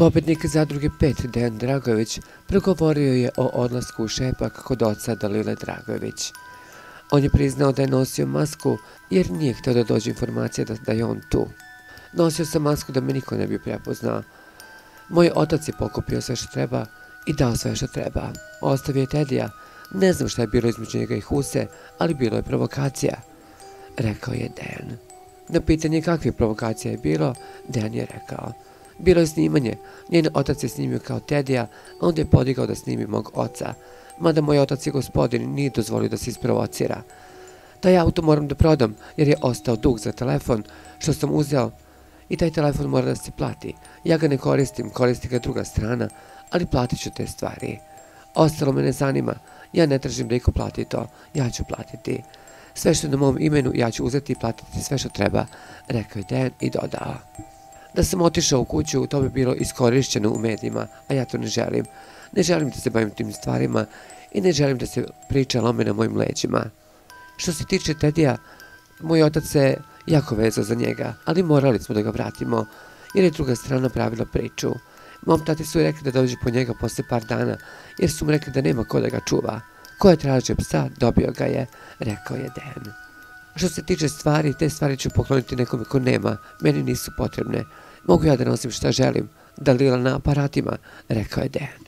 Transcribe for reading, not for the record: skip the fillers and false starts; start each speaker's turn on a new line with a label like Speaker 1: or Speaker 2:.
Speaker 1: Pobednik zadruge 5 Dejan Dragojević progovorio je o odlasku u Šepak kod oca Dalile Dragojević. On je priznao da je nosio masku jer nije htio da dođe informacija da je on tu. Nosio sam masku da me niko ne bi prepoznao. Moj otac je pokupio sve što treba i dao sve što treba. Ostavio je Tedija. Ne znam šta je bilo između njega i Huse, ali bilo je provokacija, rekao je Dejan. Na pitanje kakve provokacija je bilo, Dejan je rekao: bilo je snimanje, njen otac je snimio kao Tedija, a onda je podigao da snimi mog oca, mada moj otac je gospodin, nije dozvolio da se isprovocira. Taj auto moram da prodam jer je ostao dug za telefon što sam uzeo i taj telefon mora da se plati. Ja ga ne koristim, koristi ga druga strana, ali platit ću te stvari. Ostalo me ne zanima, ja ne tražim da iko plati to, ja ću platiti. Sve što je na mom imenu ja ću uzeti i platiti sve što treba, rekao je Dejan i dodao: da sam otišao u kuću, to bi bilo iskorišćeno u medijima, a ja to ne želim. Ne želim da se bavim tim stvarima i ne želim da se priča lome na mojim leđima. Što se tiče Tedija, moj otac se jako vezao za njega, ali morali smo da ga vratimo, jer je druga strana pravila priču. Mom tati su rekli da dođe po njega posle par dana, jer su mu rekli da nema ko da ga čuva. Ko je tražio psa, dobio ga je, rekao je Dejan. Što se tiče stvari, te stvari ću pokloniti nekome ko nema, meni nisu potrebne. Mogu ja da nosim šta želim, Dalila na aparatima, rekao je Dejan.